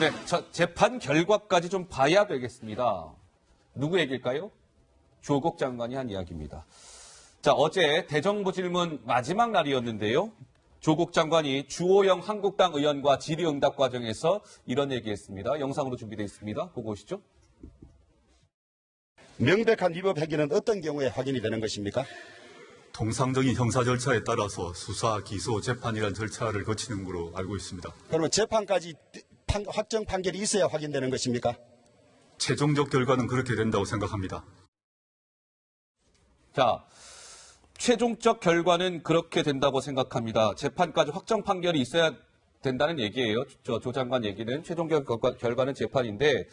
네, 재판 결과까지 좀 봐야 되겠습니다. 누구 얘기일까요? 조국 장관이 한 이야기입니다. 자, 어제 대정부 질문 마지막 날이었는데요. 조국 장관이 주호영 한국당 의원과 질의응답 과정에서 이런 얘기했습니다. 영상으로 준비되어 있습니다. 보고 오시죠. 명백한 위법 행위는 어떤 경우에 확인이 되는 것입니까? 통상적인 형사 절차에 따라서 수사, 기소, 재판이라는 절차를 거치는 걸로 알고 있습니다. 그러면 재판까지 확정 판결이 있어야 확인되는 것입니까? 최종적 결과는 그렇게 된다고 생각합니다. 자, 최종적 결과는 그렇게 된다고 생각합니다. 재판까지 확정 판결이 있어야 된다는 얘기예요. 조 장관 얘기는 최종적 결과는 재판인데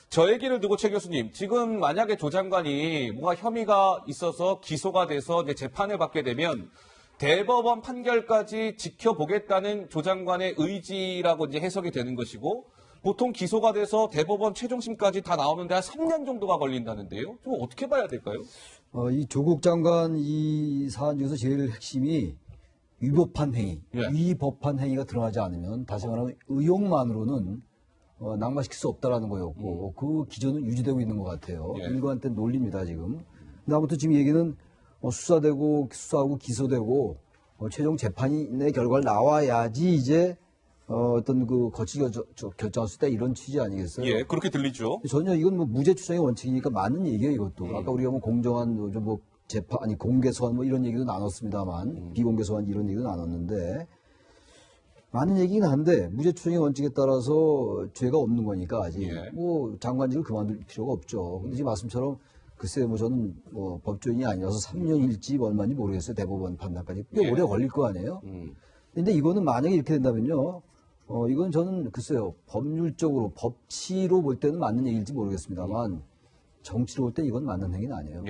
저 얘기를 두고 최 교수님, 지금 만약에 조 장관이 뭔가 혐의가 있어서 기소가 돼서 이제 재판을 받게 되면 대법원 판결까지 지켜보겠다는 조 장관의 의지라고 이제 해석이 되는 것이고 보통 기소가 돼서 대법원 최종심까지 다 나오는데 한 3년 정도가 걸린다는데요. 좀 어떻게 봐야 될까요? 이 조국 장관 이 사안 중에서 제일 핵심이 위법한 행위, 위법한 행위가 드러나지 않으면 다시 말하면 의혹만으로는 낙마시킬 수 없다라는 거였고 그 기존은 유지되고 있는 것 같아요. 일관된 논리입니다 지금. 근데 아무튼 지금 얘기는 수사하고 기소되고 최종 재판의 결과를 나와야지 이제 어떤 그 거치기 결정할 수 있다 이런 취지 아니겠어요? 예, 그렇게 들리죠. 전혀 이건 뭐 무죄 추정의 원칙이니까 맞는 얘기예요 이것도. 아까 우리가 뭐 공정한 뭐 재판 아니 공개 소환 뭐 이런 얘기도 나눴습니다만 비공개 소환 이런 얘기도 나눴는데. 많은 얘기긴 한데 무죄 추정의 원칙에 따라서 죄가 없는 거니까 아직 뭐 장관직을 그만둘 필요가 없죠. 근데 지금 말씀처럼 글쎄요, 뭐 저는 뭐 법조인이 아니라서 3년일지 얼마인지 모르겠어요. 대법원 판단까지 꽤 오래 걸릴 거 아니에요. 근데 이거는 만약에 이렇게 된다면요, 이건 저는 글쎄요 법률적으로 법치로 볼 때는 맞는 얘기일지 모르겠습니다만 정치로 볼 때 이건 맞는 행위는 아니에요.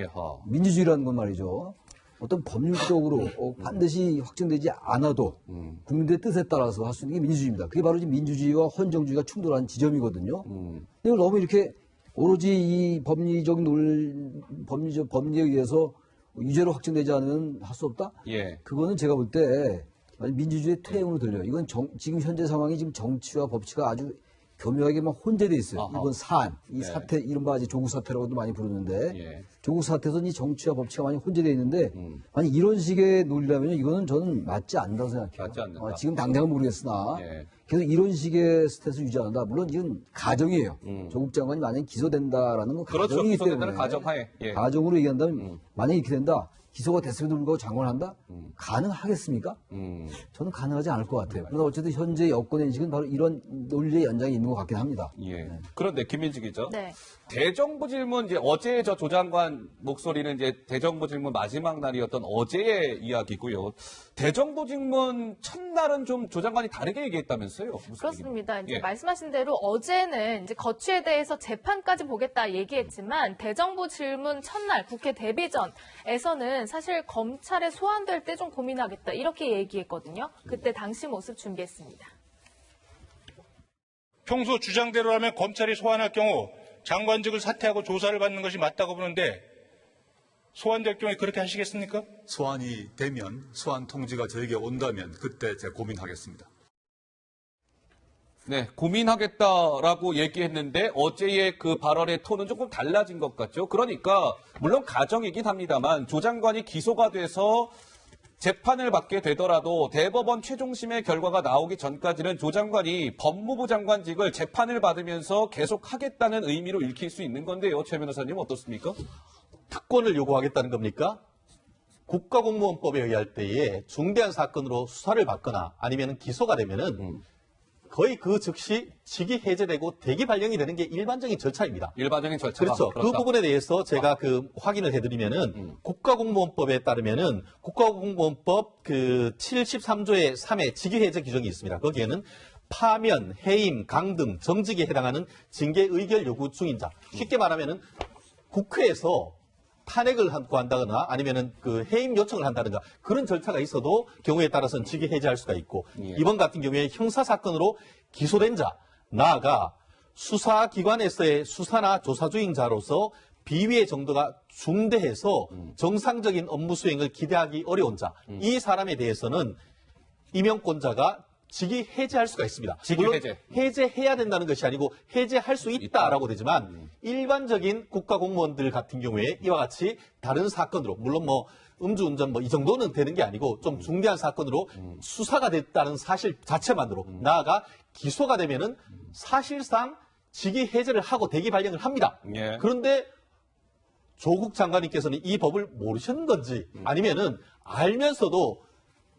민주주의라는 건 말이죠. 어떤 법률적으로 반드시 확정되지 않아도 국민들의 뜻에 따라서 할 수 있는 게 민주주의입니다. 그게 바로 지금 민주주의와 헌정주의가 충돌하는 지점이거든요. 이걸 너무 이렇게 오로지 이 법리에 의해서 유죄로 확정되지 않으면 할 수 없다? 그거는 제가 볼 때 민주주의의 퇴행으로 들려요. 이건 지금 현재 상황이 지금 정치와 법치가 아주 교묘하게 막 혼재돼 있어요. 이번 사안, 이 사태, 이른바 이제 조국 사태라고도 많이 부르는데, 조국 사태에서 이 정치와 법치가 많이 혼재돼 있는데, 아니 이런 식의 논리라면 이거는 저는 맞지 않는다고 생각해요. 맞지 않는다. 지금 당장은 모르겠으나, 계속 이런 식의 스탠스 유지한다. 물론 이건 가정이에요. 조국 장관이 만약에 기소된다라는 건 그렇죠. 가정이기 기소된다는 때문에, 가정하에. 가정으로 얘기한다면 만약에 이렇게 된다. 기소가 됐음에도 불구하고 장관을 한다? 가능하겠습니까? 저는 가능하지 않을 것 같아요. 그러나 어쨌든 현재 여권의 인식은 바로 이런 논리의 연장에 있는 것 같긴 합니다. 그런데 김민지 기자. 네. 대정부 질문 이제 어제 저 조 장관 목소리는 이제 대정부 질문 마지막 날이었던 어제의 이야기고요. 대정부 질문 첫날은 좀 조 장관이 다르게 얘기했다면서요? 무슨 그렇습니다. 얘기입니까? 이제 말씀하신 대로 어제는 이제 거취에 대해서 재판까지 보겠다 얘기했지만 대정부 질문 첫날 국회 데뷔 전에서는 사실 검찰에 소환될 때 좀 고민하겠다 이렇게 얘기했거든요. 그때 당시 모습 준비했습니다. 평소 주장대로라면 검찰이 소환할 경우 장관직을 사퇴하고 조사를 받는 것이 맞다고 보는데 소환될 경우에 그렇게 하시겠습니까? 소환이 되면, 소환 통지가 저에게 온다면 그때 제가 고민하겠습니다. 네, 고민하겠다라고 얘기했는데 어제의 그 발언의 톤은 조금 달라진 것 같죠. 그러니까 물론 가정이긴 합니다만 조 장관이 기소가 돼서 재판을 받게 되더라도 대법원 최종심의 결과가 나오기 전까지는 조 장관이 법무부 장관직을 재판을 받으면서 계속 하겠다는 의미로 읽힐 수 있는 건데요. 최 변호사님 어떻습니까? 특권을 요구하겠다는 겁니까? 국가공무원법에 의할 때에 중대한 사건으로 수사를 받거나 아니면 기소가 되면은 거의 그 즉시 직위 해제되고 대기 발령이 되는 게 일반적인 절차입니다. 일반적인 절차가 그렇죠. 그렇다. 그 부분에 대해서 제가 그 확인을 해드리면은 국가공무원법에 따르면은 국가공무원법 그 73조의 3의 직위 해제 규정이 있습니다. 거기에는 파면, 해임, 강등, 정직에 해당하는 징계 의결 요구 중인 자. 쉽게 말하면은 국회에서 탄핵을 한다거나 아니면은 그 해임 요청을 한다든가 그런 절차가 있어도 경우에 따라서는 직위 해제할 수가 있고 이번 같은 경우에 형사 사건으로 기소된 자 나아가 수사기관에서의 수사나 조사 중인자로서 비위의 정도가 중대해서 정상적인 업무 수행을 기대하기 어려운 자 이 사람에 대해서는 임명권자가 직위 해제할 수가 있습니다. 직위 물론 해제. 해제해야 된다는 것이 아니고 해제할 수 있다라고 되지만 일반적인 국가공무원들 같은 경우에 이와 같이 다른 사건으로 물론 뭐 음주운전 뭐 이 정도는 되는 게 아니고 좀 중대한 사건으로 수사가 됐다는 사실 자체만으로 나아가 기소가 되면은 사실상 직위 해제를 하고 대기 발령을 합니다. 예. 그런데 조국 장관님께서는 이 법을 모르셨는 건지 아니면은 알면서도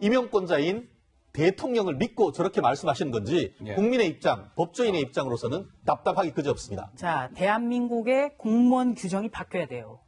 임용권자인 대통령을 믿고 저렇게 말씀하시는 건지 예. 국민의 입장, 법조인의 입장으로서는 답답하기 그지없습니다. 자, 대한민국의 공무원 규정이 바뀌어야 돼요.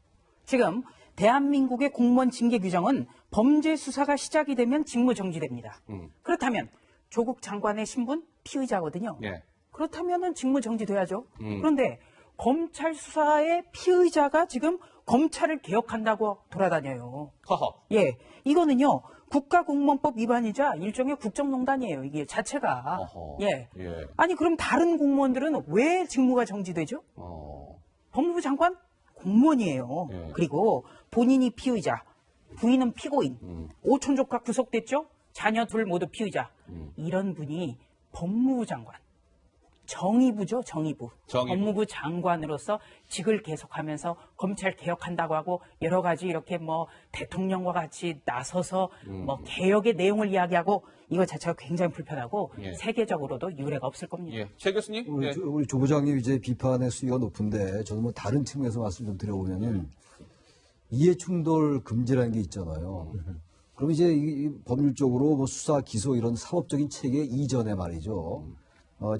지금 대한민국의 공무원 징계 규정은 범죄 수사가 시작이 되면 직무 정지됩니다. 그렇다면 조국 장관의 신분 피의자거든요. 예. 그렇다면은 직무 정지돼야죠. 그런데 검찰 수사의 피의자가 지금 검찰을 개혁한다고 돌아다녀요. 허허. 예, 이거는요 국가공무원법 위반이자 일종의 국정농단이에요. 이게 자체가. 어허. 예. 예. 아니 그럼 다른 공무원들은 왜 직무가 정지되죠? 법무부 장관 공무원이에요. 예. 그리고 본인이 피의자, 부인은 피고인, 오촌 조카 구속됐죠? 자녀 둘 모두 피의자. 이런 분이 법무부 장관. 정의부죠, 정의부. 법무부 장관으로서 직을 계속하면서 검찰 개혁한다고 하고 여러 가지 이렇게 뭐 대통령과 같이 나서서 뭐 개혁의 내용을 이야기하고 이거 자체가 굉장히 불편하고 예. 세계적으로도 유례가 없을 겁니다. 예. 최 교수님. 우리, 예. 우리 조 부장님 이제 비판의 수위가 높은데 저는 뭐 다른 측면에서 말씀 좀 드려보면은 이해충돌 금지라는 게 있잖아요. 그럼 이제 이 법률적으로 뭐 수사, 기소 이런 사법적인 체계 이전에 말이죠.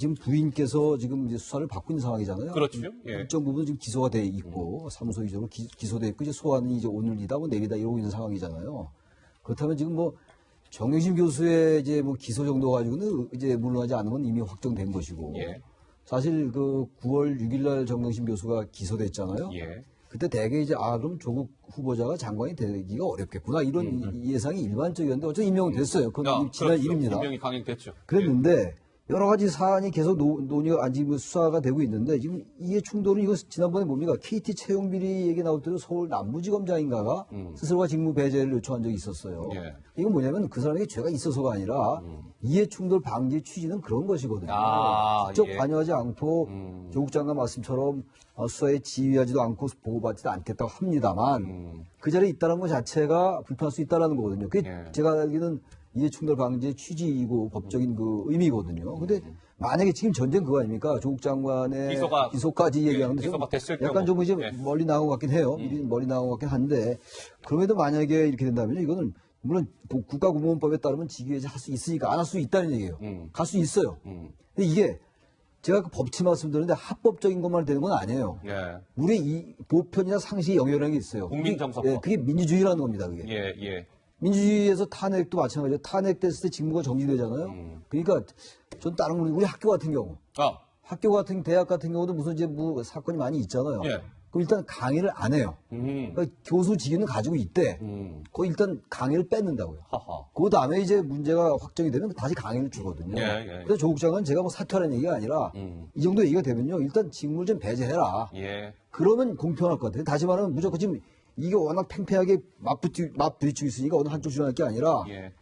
지금 부인께서 지금 이제 수사를 받고 있는 상황이잖아요. 그렇죠. 예. 일정 부분 지금 기소가 돼 있고 사무소 위적으로 기소돼 있고 이제 소환이 이제 오늘이다 뭐 내일이다 이러고 있는 상황이잖아요. 그렇다면 지금 뭐 정영심 교수의 이제 뭐 기소 정도 가지고는 이제 물러나지 않은 건 이미 확정된 것이고 예. 사실 그 9월 6일 날 정영심 교수가 기소됐잖아요. 예. 그때 대개 이제 그럼 조국 후보자가 장관이 되기가 어렵겠구나 이런 예상이 일반적이었는데 어쨌든 임명은 됐어요. 그건 지난 그렇죠. 일입니다. 임명이 강행됐죠. 그랬는데 여러 가지 사안이 계속 논의가 지금 수사가 되고 있는데 지금 이해 충돌은 이거 지난번에 뭡니까 KT 채용 비리 얘기 나올 때도 서울 남부지검장인가가 스스로가 직무 배제를 요청한 적이 있었어요. 예. 이건 뭐냐면 그 사람에게 죄가 있어서가 아니라 이해 충돌 방지 취지는 그런 것이거든요. 직접 예. 관여하지 않고 조국 장관 말씀처럼 수사에 지휘하지도 않고 보고받지도 않겠다고 합니다만 그 자리에 있다는 것 자체가 불편할 수 있다는 거거든요. 그게 예. 제가 알기는 이해충돌 방지의 취지이고 법적인 그 의미거든요. 근데 만약에 지금 전제는 그거 아닙니까? 조국 장관의 기소까지 얘기하는데 기소가 됐을 약간 경우. 좀 이제 예. 멀리 나온 것 같긴 해요. 멀리 나온 것 같긴 한데 그럼에도 만약에 이렇게 된다면 이거는 물론 국가공무원법에 따르면 직위해제 할 수 있으니까 안 할 수 있다는 얘기예요. 갈 수 있어요. 근데 이게 제가 그 법치 말씀드렸는데 합법적인 것만 되는 건 아니에요. 예. 우리 이 보편이나 상식의 영역이라는 게 있어요. 국민정서법. 그게 민주주의라는 겁니다. 그게. 예. 예. 민주주의에서 탄핵도 마찬가지예요. 탄핵됐을 때 직무가 정지되잖아요. 그러니까 전 다른 우리 학교 같은 경우, 학교 같은 대학 같은 경우도 무슨 이제 뭐 사건이 많이 있잖아요. 예. 그럼 일단 강의를 안 해요. 그러니까 교수 직위는 가지고 있대. 그 일단 강의를 뺏는다고요. 하하. 그 다음에 이제 문제가 확정이 되면 다시 강의를 주거든요. 예, 예. 그래서 조국 장관은 제가 뭐 사퇴하는 얘기가 아니라 이 정도 얘기가 되면요. 일단 직무를 좀 배제해라. 예. 그러면 공평할 것 같아요. 다시 말하면 무조건 지금 이게 워낙 팽팽하게 맞부딪히고 있으니까 어느 한쪽 주장할 게 아니라 예.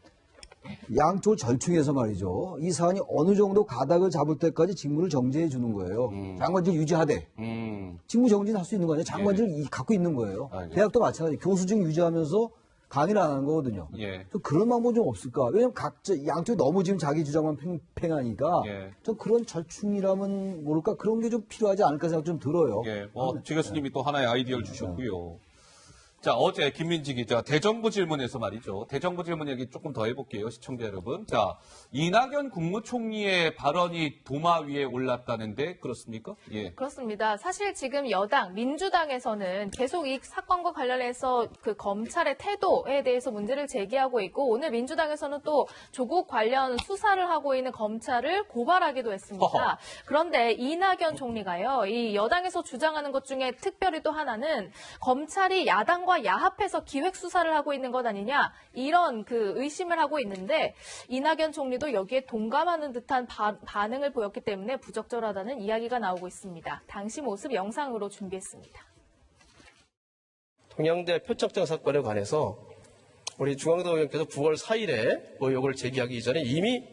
양쪽을 절충해서 말이죠. 이 사안이 어느 정도 가닥을 잡을 때까지 직무를 정지해 주는 거예요. 장관직 유지하되 직무 정지는 할 수 있는 거 아니에요. 장관직을 갖고 있는 거예요. 알겠습니다. 대학도 마찬가지. 교수직 유지하면서 강의를 안 하는 거거든요. 예. 좀 그런 방법은 좀 없을까? 왜냐면 양쪽이 너무 지금 자기 주장만 팽팽하니까 예. 좀 그런 절충이라면 모를까 그런 게 좀 필요하지 않을까 생각 좀 들어요. 예. 최 교수님이 또 하나의 아이디어를 주셨고요. 자, 어제 김민지 기자 대정부 질문에서 말이죠. 대정부 질문 얘기 조금 더 해볼게요, 시청자 여러분. 자, 이낙연 국무총리의 발언이 도마 위에 올랐다는데 그렇습니까? 예. 그렇습니다. 사실 지금 여당, 민주당에서는 계속 이 사건과 관련해서 그 검찰의 태도에 대해서 문제를 제기하고 있고 오늘 민주당에서는 또 조국 관련 수사를 하고 있는 검찰을 고발하기도 했습니다. 허허. 그런데 이낙연 총리가요, 이 여당에서 주장하는 것 중에 특별히 또 하나는 검찰이 야당과 야합해서 기획 수사를 하고 있는 것 아니냐 이런 그 의심을 하고 있는데 이낙연 총리도 여기에 동감하는 듯한 반응을 보였기 때문에 부적절하다는 이야기가 나오고 있습니다. 당시 모습 영상으로 준비했습니다. 동양대 표창장 사건에 관해서 우리 중앙당 의원께서 9월 4일에 의혹을 제기하기 이전에 이미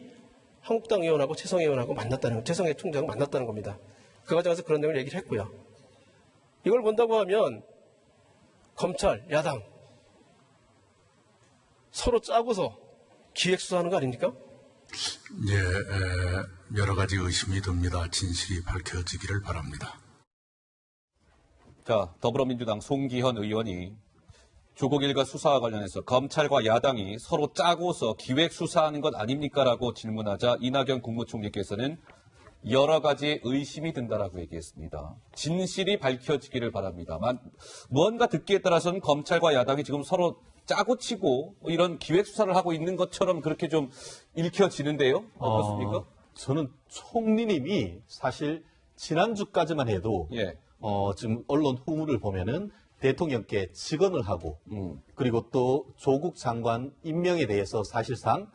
한국당 의원하고 최성 의원하고 만났다는, 최성의 총장 만났다는 겁니다. 그 과정에서 그런 내용을 얘기를 했고요. 이걸 본다고 하면 검찰, 야당 서로 짜고서 기획수사하는 거 아닙니까? 예, 여러 가지 의심이 듭니다. 진실이 밝혀지기를 바랍니다. 자, 더불어민주당 송기현 의원이 조국 일가 수사와 관련해서 검찰과 야당이 서로 짜고서 기획 수사하는 것 아닙니까라고 질문하자 이낙연 국무총리께서는 여러 가지 의심이 든다라고 얘기했습니다. 진실이 밝혀지기를 바랍니다만 무언가 듣기에 따라서는 검찰과 야당이 지금 서로 짜고 치고 이런 기획 수사를 하고 있는 것처럼 그렇게 좀 읽혀지는데요. 어떻습니까? 저는 총리님이 사실 지난주까지만 해도 예. 지금 언론 후문을 보면은 대통령께 직언을 하고 그리고 또 조국 장관 임명에 대해서 사실상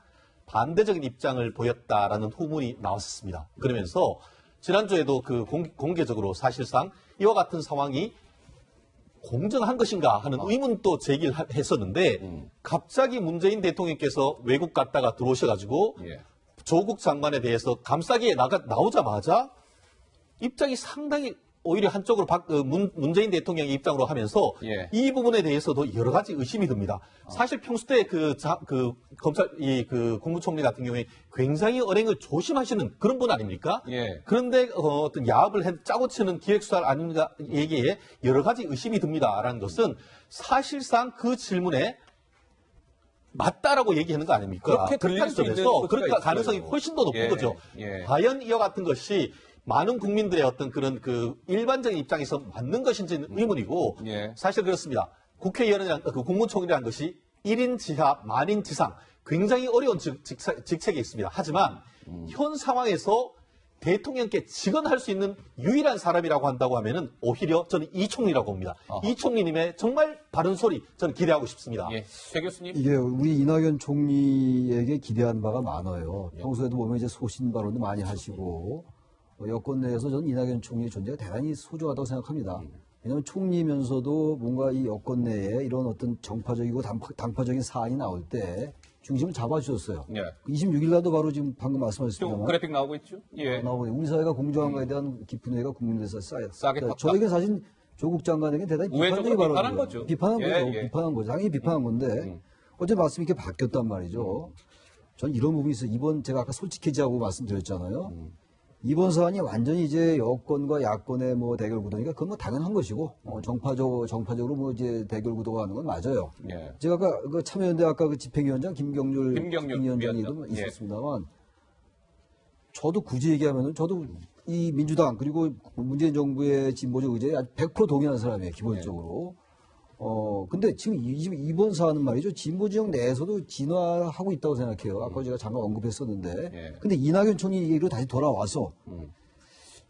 반대적인 입장을 보였다라는 후문이 나왔었습니다. 그러면서 지난주에도 그 공개적으로 사실상 이와 같은 상황이 공정한 것인가 하는 의문도 제기를 했었는데 갑자기 문재인 대통령께서 외국 갔다가 들어오셔가지고 예. 조국 장관에 대해서 감싸기에 나오자마자 입장이 상당히 오히려 한쪽으로 문재인 대통령의 입장으로 하면서 예. 이 부분에 대해서도 여러 가지 의심이 듭니다. 사실 평소 때 검찰 그 국무총리 같은 경우에 굉장히 언행을 조심하시는 그런 분 아닙니까? 예. 그런데 어떤 야합을 짜고 치는 기획수사 아닌가 얘기에 여러 가지 의심이 듭니다라는 것은 사실상 그 질문에 맞다라고 얘기하는 거 아닙니까? 그렇게 들릴 수 있는 그럴 소지가 가능성이 있어요. 훨씬 더 높은 예. 거죠. 예. 과연 이와 같은 것이 많은 국민들의 어떤 그런 그 일반적인 입장에서 맞는 것인지는 의문이고 예. 사실 그렇습니다. 국회의원이란 그 국무총리라는 것이 1인 지하, 만인 지상 굉장히 어려운 직책에 있습니다. 하지만 현 상황에서 대통령께 직언할 수 있는 유일한 사람이라고 한다고 하면은 오히려 저는 이 총리라고 봅니다. 이 총리님의 정말 바른 소리 저는 기대하고 싶습니다. 예. 최 교수님. 이게 우리 이낙연 총리에게 기대한 바가 많아요. 평소에도 보면 이제 소신 발언도 많이 하시고 여권 내에서 저는 이낙연 총리의 존재가 대단히 소중하다고 생각합니다. 왜냐하면 총리면서도 뭔가 이 여권 내에 이런 어떤 정파적이고 당파적인 사안이 나올 때 중심을 잡아주셨어요. 예. 26일 날도 바로 지금 방금 지금 말씀하셨습니다만 그래픽 나오고 있죠? 예. 나오고 우리 사회가 공정한가에 대한 깊은 회의가 국민들에서 싸게 탔다. 저에게 사실 조국 장관에게 대단히 우회적으로 비판적인 비판한 발언이에요. 거죠. 비판한 예, 거죠. 예. 비판한 거죠. 당연히 비판한 건데 어제 말씀이 이렇게 바뀌었단 말이죠. 전 이런 부분이 있어요. 이번 제가 아까 솔직해지라고 말씀드렸잖아요. 이번 사안이 완전히 이제 여권과 야권의 뭐 대결 구도니까 그건 뭐 당연한 것이고 정파적으로 뭐 이제 대결 구도가 하는 건 맞아요. 예. 제가 아까 그 참여연대 아까 그 집행위원장 김경률 위원장도 위원장이 예. 있었습니다만 저도 굳이 얘기하면은 저도 이 민주당 그리고 문재인 정부의 진보적 의제에 아주 100% 동의하는 사람이에요 기본적으로. 근데 지금 이번 사안은 말이죠. 진보 지역 내에서도 진화하고 있다고 생각해요. 아까 제가 잠깐 언급했었는데. 예. 근데 이낙연 총리 얘기로 다시 돌아와서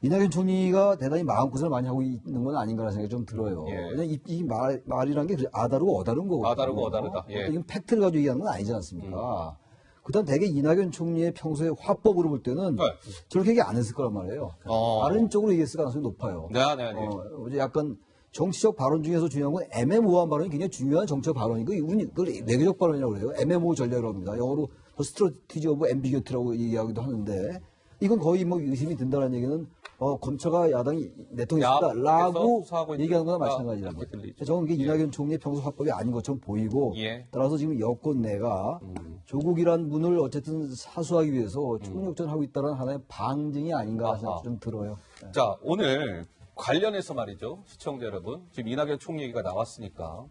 이낙연 총리가 대단히 마음고생을 많이 하고 있는 건 아닌가라는 생각이 좀 들어요. 예. 왜냐면 이 말이란 게 아다르고 어다른 거거든요. 아다르고 어다르다. 예. 이건 팩트를 가지고 얘기하는 건 아니지 않습니까? 그다음 대개 이낙연 총리의 평소에 화법으로 볼 때는 네. 저렇게 얘기 안 했을 거란 말이에요. 다른 쪽으로 얘기했을 가능성이 높아요. 네. 어제 약간 정치적 발언 중에서 중요한 건 애매모호한 발언이 굉장히 중요한 정치적 발언이고 그걸 외교적 발언이라고 그래요. 애매모호 전략이라고 합니다. 영어로 스트래티지 오브 앰비규티라고 얘기하기도 하는데 이건 거의 뭐 의심이 든다는 얘기는 검찰과 야당이 내통했다라고 수사하고 얘기하는 거나 있으니까 마찬가지란 그렇게 말이에요. 들리죠. 저는 이게 이낙연 총리의 평소 화법이 아닌 것처럼 보이고 예. 따라서 지금 여권 내가 조국이란 분을 어쨌든 사수하기 위해서 총력전하고 있다는 하나의 방증이 아닌가 생각이 좀 들어요. 자, 오늘 관련해서 말이죠. 시청자 여러분. 지금 이낙연 총리 얘기가 나왔으니까.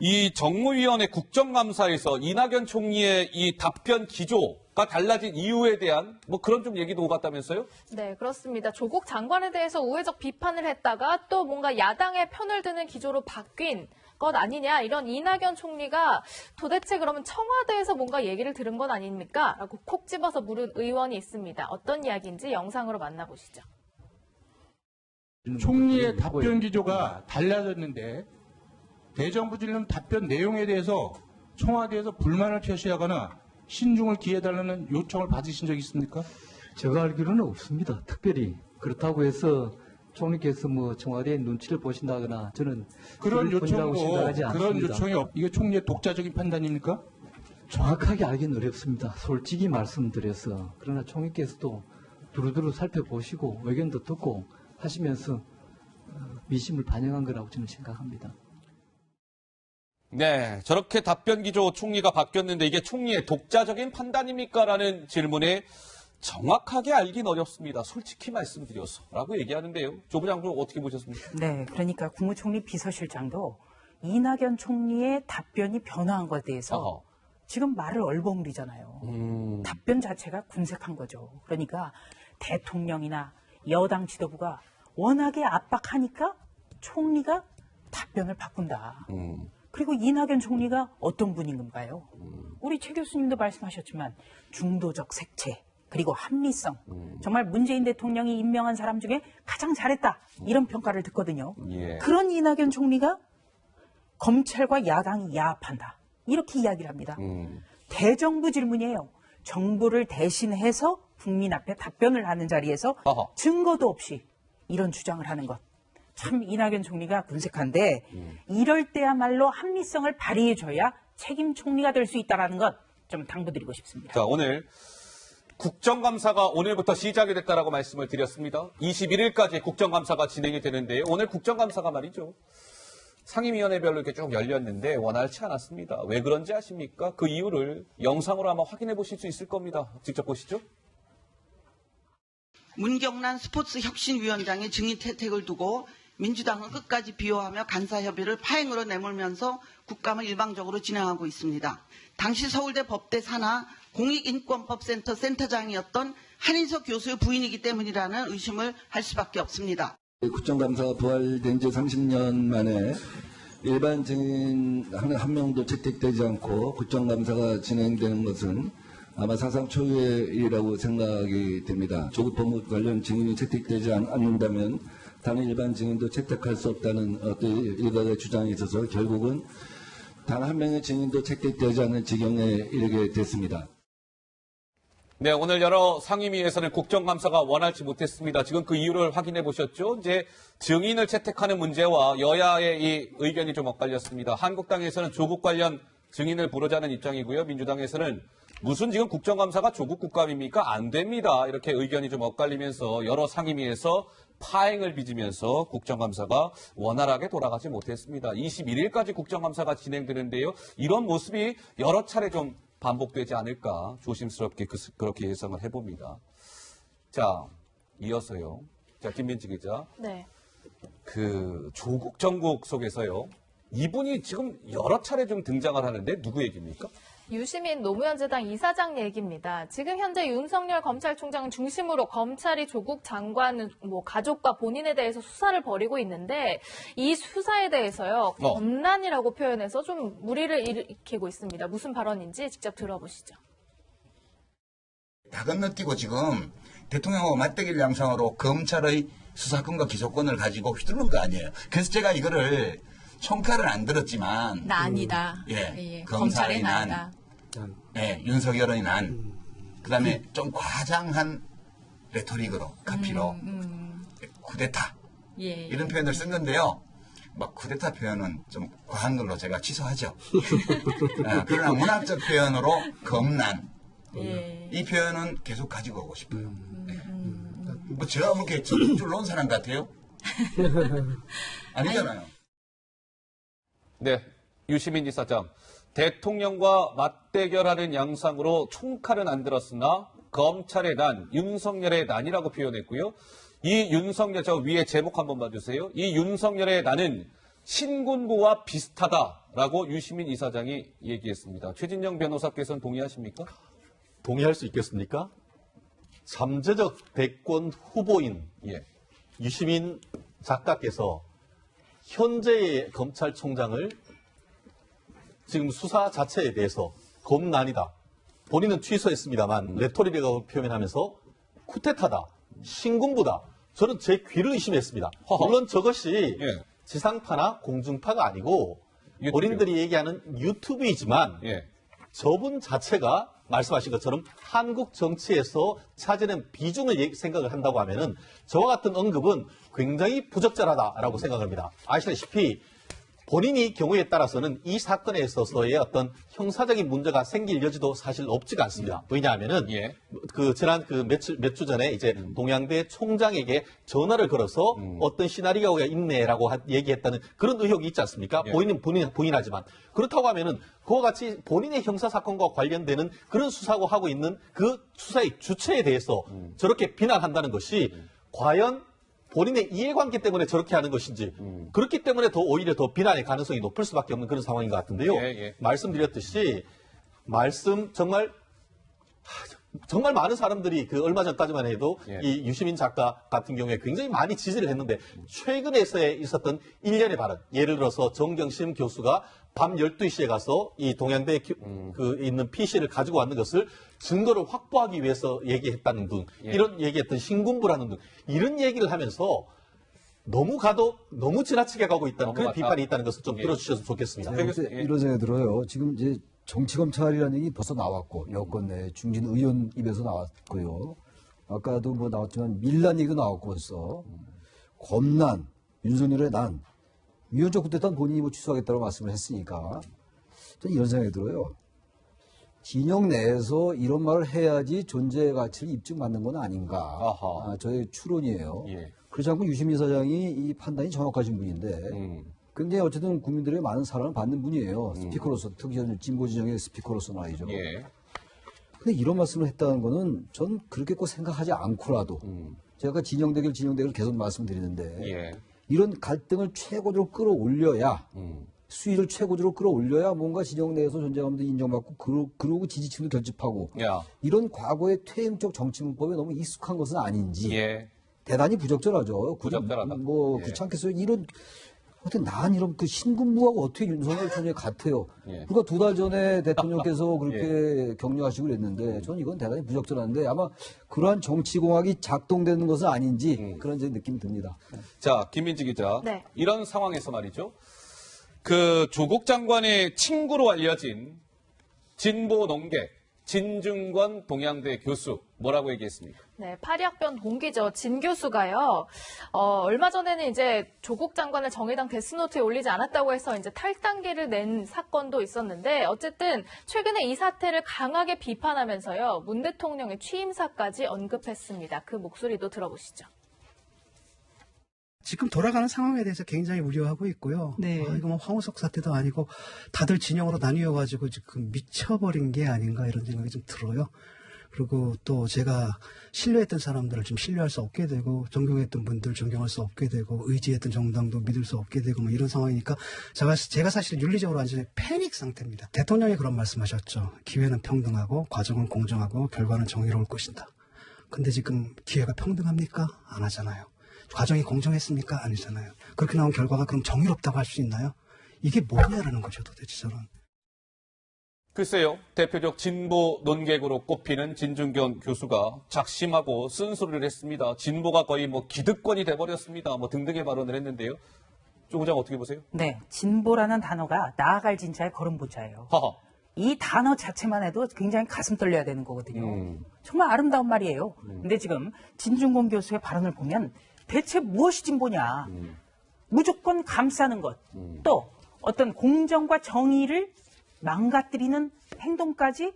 이 정무위원회 국정감사에서 이낙연 총리의 이 답변 기조가 달라진 이유에 대한 뭐 그런 좀 얘기도 오갔다면서요? 네, 그렇습니다. 조국 장관에 대해서 우회적 비판을 했다가 또 뭔가 야당의 편을 드는 기조로 바뀐 것 아니냐, 이런 이낙연 총리가 도대체 그러면 청와대에서 뭔가 얘기를 들은 건 아닙니까? 라고 콕 집어서 물은 의원이 있습니다. 어떤 이야기인지 영상으로 만나보시죠. 총리의 답변 기조가 달라졌는데 대정부 질문 답변 내용에 대해서 청와대에서 불만을 표시하거나 신중을 기해달라는 요청을 받으신 적 있습니까? 제가 알기로는 없습니다. 특별히 그렇다고 해서 총리께서 뭐 청와대의 눈치를 보신다거나 저는 그런 그럴 뿐이라고 요청도 생각하지 그런 않습니다. 요청이 이게 총리의 독자적인 판단입니까? 정확하게 알기는 어렵습니다. 솔직히 말씀드려서. 그러나 총리께서도 두루두루 살펴보시고 의견도 듣고 하시면서 민심을 반영한 거라고 저는 생각합니다. 네, 저렇게 답변 기조 총리가 바뀌었는데 이게 총리의 독자적인 판단입니까? 라는 질문에 정확하게 알긴 어렵습니다. 솔직히 말씀드려서 라고 얘기하는데요. 조 부장님 어떻게 보셨습니까? 네, 그러니까 국무총리 비서실장도 이낙연 총리의 답변이 변화한 것에 대해서 어허. 지금 말을 얼버무리잖아요. 답변 자체가 군색한 거죠. 그러니까 대통령이나 여당 지도부가 워낙에 압박하니까 총리가 답변을 바꾼다. 그리고 이낙연 총리가 어떤 분인 건가요? 우리 최 교수님도 말씀하셨지만 중도적 색채 그리고 합리성 정말 문재인 대통령이 임명한 사람 중에 가장 잘했다 이런 평가를 듣거든요. 예. 그런 이낙연 총리가 검찰과 야당이 야합한다 이렇게 이야기를 합니다. 대정부 질문이에요. 정부를 대신해서 국민 앞에 답변을 하는 자리에서 어허. 증거도 없이 이런 주장을 하는 것. 참 이낙연 총리가 군색한데 이럴 때야말로 합리성을 발휘해줘야 책임 총리가 될 수 있다는 것 좀 당부드리고 싶습니다. 자, 오늘 국정감사가 오늘부터 시작이 됐다라고 말씀을 드렸습니다. 21일까지 국정감사가 진행이 되는데요. 오늘 국정감사가 말이죠. 상임위원회별로 이렇게 쭉 열렸는데 원활치 않았습니다. 왜 그런지 아십니까? 그 이유를 영상으로 아마 확인해 보실 수 있을 겁니다. 직접 보시죠. 문경란 스포츠혁신위원장의 증인 채택을 두고 민주당은 끝까지 비호하며 간사협의를 파행으로 내몰면서 국감을 일방적으로 진행하고 있습니다. 당시 서울대 법대 산하 공익인권법센터 센터장이었던 한인석 교수의 부인이기 때문이라는 의심을 할 수밖에 없습니다. 국정감사가 부활된 지 30년 만에 일반 증인 한 명도 채택되지 않고 국정감사가 진행되는 것은 아마 사상 초유의 일이라고 생각이 됩니다. 조국 법무 관련 증인이 채택되지 않는다면 다른 일반 증인도 채택할 수 없다는 어떤 일각의 주장이 있어서 결국은 단 한 명의 증인도 채택되지 않는 지경에 이르게 됐습니다. 네, 오늘 여러 상임위에서는 국정감사가 원활치 못했습니다. 지금 그 이유를 확인해 보셨죠? 이제 증인을 채택하는 문제와 여야의 이 의견이 좀 엇갈렸습니다. 한국당에서는 조국 관련 증인을 부르자는 입장이고요. 민주당에서는 무슨 지금 국정감사가 조국 국감입니까? 안 됩니다. 이렇게 의견이 좀 엇갈리면서 여러 상임위에서 파행을 빚으면서 국정감사가 원활하게 돌아가지 못했습니다. 21일까지 국정감사가 진행되는데요. 이런 모습이 여러 차례 좀 반복되지 않을까 조심스럽게 그렇게 예상을 해봅니다. 자, 이어서요. 자, 김민지 기자. 네. 그 조국 정국 속에서요. 이분이 지금 여러 차례 좀 등장을 하는데 누구 얘기입니까? 유시민 노무현 재단 이사장 얘기입니다. 지금 현재 윤석열 검찰총장을 중심으로 검찰이 조국 장관 가족과 본인에 대해서 수사를 벌이고 있는데 이 수사에 대해서요. 검난이라고 표현해서 좀 무리를 일으키고 있습니다. 무슨 발언인지 직접 들어보시죠. 다 건너뛰고 지금 대통령하고 맞대결 양상으로 검찰의 수사권과 기소권을 가지고 휘두른 거 아니에요. 그래서 제가 이거를 총칼은 안 들었지만 난이다. 예, 검찰의 난, 예, 윤석열의 난, 그다음에 좀 과장한 레토릭으로 카피로 쿠데타 이런 표현을 쓴 건데요. 막 쿠데타 표현은 좀 과한 걸로 제가 취소하죠. 그러나 문학적 표현으로 검난 이 표현은 계속 가지고 오고 싶어요. 뭐 제가 그렇게 줄 놓은 사람 같아요? 아니잖아요. 네, 유시민 이사장. 대통령과 맞대결하는 양상으로 총칼은 안 들었으나 검찰의 난, 윤석열의 난이라고 표현했고요. 이 윤석열, 저 위에 제목 한번 봐주세요. 이 윤석열의 난은 신군부와 비슷하다라고 유시민 이사장이 얘기했습니다. 최진영 변호사께서는 동의하십니까? 동의할 수 있겠습니까? 잠재적 대권 후보인 유시민 작가께서 현재의 검찰총장을 지금 수사 자체에 대해서 검난이다. 본인은 취소했습니다만 레토릭이라고 표현하면서 쿠데타다. 신군부다. 저는 제 귀를 의심했습니다. 물론 저것이 지상파나 공중파가 아니고 본인들이 얘기하는 유튜브이지만 저분 자체가 말씀하신 것처럼 한국 정치에서 차지하는 비중을 생각을 한다고 하면은 저와 같은 언급은 굉장히 부적절하다라고 생각합니다. 아시다시피 본인이 경우에 따라서는 이 사건에 있어서의 어떤 형사적인 문제가 생길 여지도 사실 없지가 않습니다. 왜냐하면은 지난 몇 주 전에 이제 동양대 총장에게 전화를 걸어서 어떤 시나리오가 있네라고 얘기했다는 그런 의혹이 있지 않습니까? 본인은 부인하지만 그렇다고 하면은 그와 같이 본인의 형사 사건과 관련되는 그런 수사고 하고 있는 그 수사의 주체에 대해서 저렇게 비난한다는 것이 과연 본인의 이해관계 때문에 저렇게 하는 것인지 그렇기 때문에 오히려 더 비난의 가능성이 높을 수밖에 없는 그런 상황인 것 같은데요. 말씀드렸듯이 정말 많은 사람들이 그 얼마 전까지만 해도 이 유시민 작가 같은 경우에 굉장히 많이 지지를 했는데 최근에 있었던 일련의 발언, 예를 들어서 정경심 교수가 밤 12시에 가서 이 동양대에 있는 PC를 가지고 왔는 것을 증거를 확보하기 위해서 얘기했다는 등 이런 얘기했던 신군부라는 등 이런 얘기를 하면서 너무 지나치게 가고 있다는 그런 비판이 있다는 것을 좀 들어주셔서 좋겠습니다. 이런 생각이 들어요. 지금 이제 정치검찰이라는 얘기 벌써 나왔고 여권 내 중진 의원 입에서 나왔고요. 아까도 뭐 나왔지만 밀란 얘기도 나왔고 벌써 검난, 윤석열의 난, 위헌적 쿠데타는 본인이 뭐 취소하겠다고 말씀을 했으니까 저는 이런 생각이 들어요. 진영 내에서 이런 말을 해야지 존재 가치를 입증받는 건 아닌가. 저의 추론이에요. 그렇지 않고 유시민 사장이 이 판단이 정확하신 분인데 근데 어쨌든 국민들의 많은 사랑을 받는 분이에요. 스피커로서, 특히 진보 진영의 스피커로서 말이죠. 근데 이런 말씀을 했다는 거는 전 그렇게 꼭 생각하지 않고라도 제가 아까 진영 대결 계속 말씀드리는데 이런 갈등을 최고조로 끌어올려야 수위를 최고조로 끌어올려야 뭔가 진영 내에서 존재감도 인정받고 그러고 지지층도 결집하고 이런 과거의 퇴행적 정치 문법에 너무 익숙한 것은 아닌지 대단히 부적절하죠. 부적절하다. 뭐 귀찮겠어요. 어떻게 난 이런 그 신군부하고 어떻게 윤석열 총장이 같아요. 불과 2달 전에 대통령께서 그렇게 격려하시고 그랬는데 저는 이건 대단히 부적절한데 아마 그러한 정치공학이 작동되는 것은 아닌지 그런 제 느낌이 듭니다. 자, 김민지 기자. 이런 상황에서 말이죠. 그 조국 장관의 친구로 알려진 진보 농객 진중권 동양대 교수 뭐라고 얘기했습니까? 네, 파리학변 동기죠. 진 교수가요. 얼마 전에는 이제 조국 장관을 정의당 데스노트에 올리지 않았다고 해서 이제 탈당계를 낸 사건도 있었는데 어쨌든 최근에 이 사태를 강하게 비판하면서요. 문 대통령의 취임사까지 언급했습니다. 그 목소리도 들어보시죠. 지금 돌아가는 상황에 대해서 굉장히 우려하고 있고요. 이거 뭐 황우석 사태도 아니고 다들 진영으로 나뉘어가지고 지금 미쳐버린 게 아닌가 이런 생각이 좀 들어요. 그리고 또 제가 신뢰했던 사람들을 좀 신뢰할 수 없게 되고 존경했던 분들 존경할 수 없게 되고 의지했던 정당도 믿을 수 없게 되고 뭐 이런 상황이니까 제가 사실 윤리적으로 완전히 패닉 상태입니다. 대통령이 그런 말씀하셨죠. 기회는 평등하고 과정은 공정하고 결과는 정의로울 것이다. 근데 지금 기회가 평등합니까? 안 하잖아요. 과정이 공정했습니까? 아니잖아요. 그렇게 나온 결과가 그럼 정의롭다고 할 수 있나요? 이게 뭐냐라는 거죠, 도대체 저는. 글쎄요. 대표적 진보 논객으로 꼽히는 진중권 교수가 작심하고 쓴소리를 했습니다. 진보가 거의 뭐 기득권이 돼버렸습니다. 뭐 등등의 발언을 했는데요. 조 부장 어떻게 보세요? 네. 진보라는 단어가 나아갈 진짜의 걸음보자예요. 이 단어 자체만 해도 굉장히 가슴 떨려야 되는 거거든요. 정말 아름다운 말이에요. 근데 지금 진중권 교수의 발언을 보면 대체 무엇이 진보냐. 무조건 감싸는 것. 또 어떤 공정과 정의를 망가뜨리는 행동까지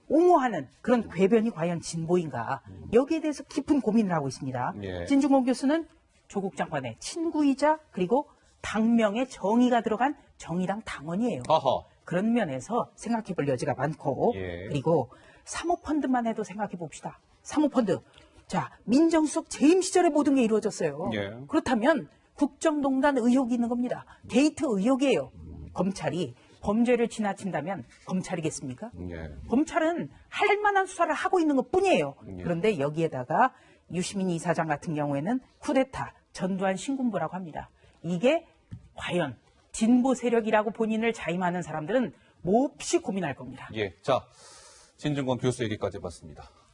옹호하는 그런 궤변이 과연 진보인가. 여기에 대해서 깊은 고민을 하고 있습니다. 진중권 교수는 조국 장관의 친구이자 그리고 당명의 정의가 들어간 정의당 당원이에요. 그런 면에서 생각해 볼 여지가 많고 그리고 사모펀드만 해도 생각해 봅시다. 사모펀드. 자, 민정수석 재임 시절에 모든 게 이루어졌어요. 그렇다면 국정농단 의혹이 있는 겁니다. 게이트 의혹이에요. 검찰이 범죄를 지나친다면 검찰이겠습니까? 검찰은 할 만한 수사를 하고 있는 것뿐이에요. 그런데 여기에다가 유시민 이사장 같은 경우에는 쿠데타, 전두환 신군부라고 합니다. 이게 과연 진보 세력이라고 본인을 자임하는 사람들은 몹시 고민할 겁니다. 자, 진중권 교수 얘기까지 봤습니다.